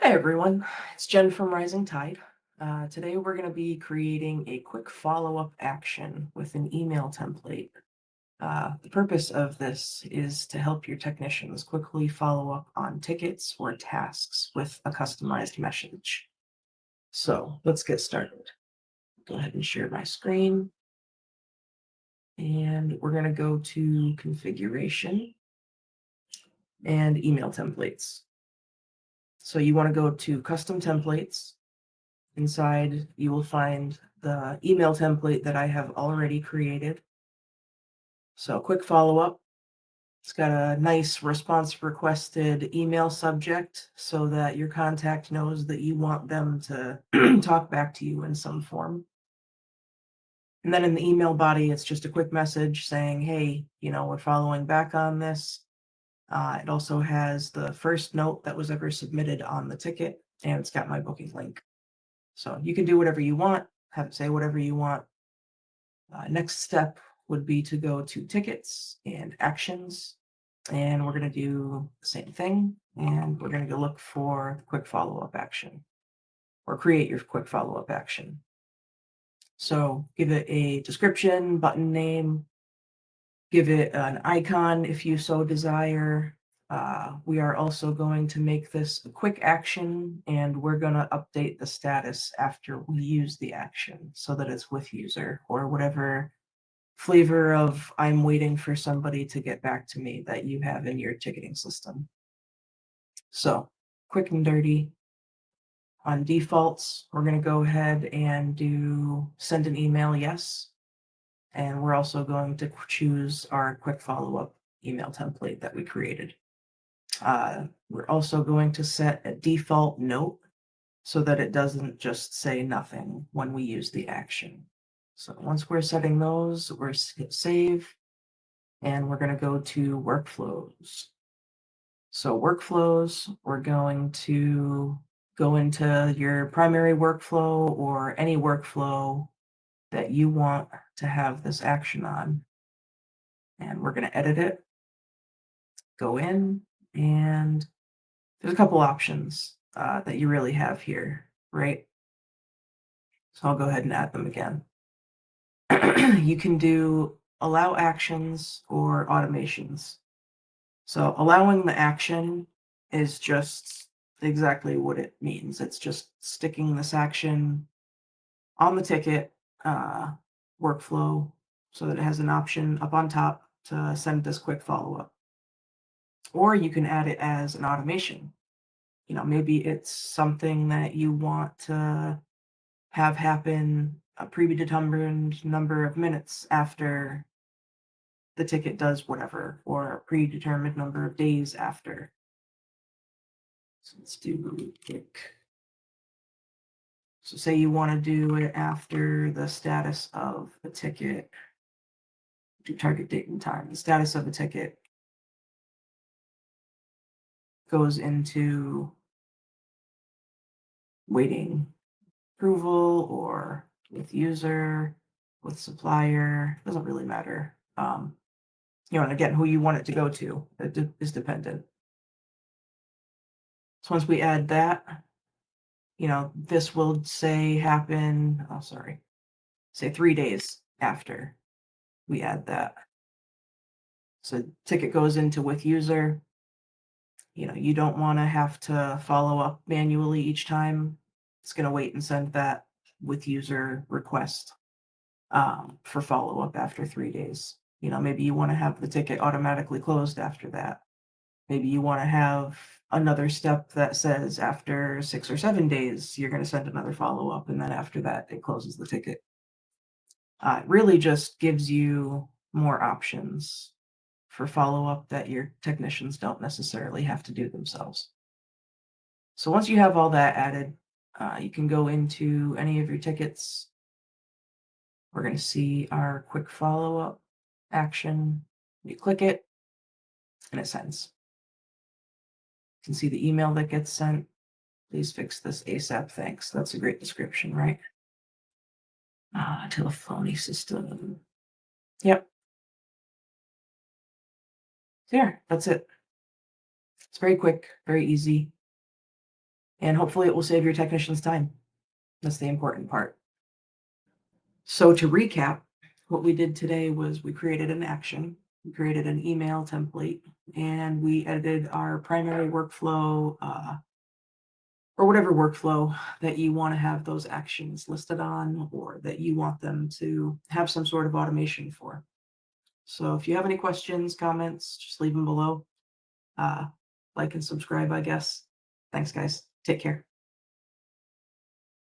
Hi everyone, it's Jen from Rising Tide. Today we're going to be creating a quick follow-up action with an email template. The purpose of this is to help your technicians quickly follow up on tickets or tasks with a customized message. So let's get started. Go ahead and share my screen, and we're going to go to configuration and email templates. So you want to go to custom templates. Inside, you will find the email template that I have already created. So quick follow-up. It's got a nice response requested email subject so that your contact knows that you want them to talk back to you in some form. And then in the email body, it's just a quick message saying, hey, we're following back on this. It also has the first note that was ever submitted on the ticket, and it's got my booking link. So you can do whatever you want, have it say whatever you want. Next step would be to go to tickets and actions, and we're going to do the same thing, and we're going to go look for quick follow-up action or create your quick follow-up action. So give it a description, button name, give it an icon if you so desire. We are also going to make this a quick action, and we're going to update the status after we use the action so that it's with user or whatever flavor of I'm waiting for somebody to get back to me that you have in your ticketing system. So quick and dirty. On defaults, we're going to go ahead and do send an email, yes. And we're also going to choose our quick follow-up email template that we created. We're also going to set a default note so that it doesn't just say nothing when we use the action. So once we're setting those, we're hit save, and we're going to go to workflows. So workflows, we're going to go into your primary workflow or any workflow that you want to have this action on. And we're going to edit it, go in, and there's a couple options that you really have here, right? So I'll go ahead and add them again. You can do allow actions or automations. So allowing the action is just exactly what it means. It's just sticking this action on the ticket workflow so that it has an option up on top to send this quick follow-up. Or you can add it as an automation. Maybe it's something that you want to have happen a predetermined number of minutes after the ticket does whatever, or a predetermined number of days after. So let's do quick. So say you want to do it after the status of the ticket, do target date and time. The status of the ticket goes into waiting approval or with user, with supplier, doesn't really matter. And again, who you want it to go to is dependent. So once we add that, this will say 3 days after we add that. So ticket goes into with user. You don't want to have to follow up manually each time. It's going to wait and send that with user request for follow-up after 3 days. Maybe you want to have the ticket automatically closed after that. Maybe you want to have another step that says after 6 or 7 days, you're going to send another follow-up, and then after that, it closes the ticket. It really just gives you more options for follow-up that your technicians don't necessarily have to do themselves. So once you have all that added, you can go into any of your tickets. We're going to see our quick follow-up action. You click it, and it sends. You can see the email that gets sent. Please fix this ASAP, thanks. That's a great description, right? Telephony system. Yep. There, that's it. It's very quick, very easy. And hopefully it will save your technicians time. That's the important part. So to recap, what we did today was we created an action, we created an email template, and we edited our primary workflow, or whatever workflow that you want to have those actions listed on, or that you want them to have some sort of automation for. So if you have any questions, comments, just leave them below. Like and subscribe, I guess. Thanks, guys. Take care.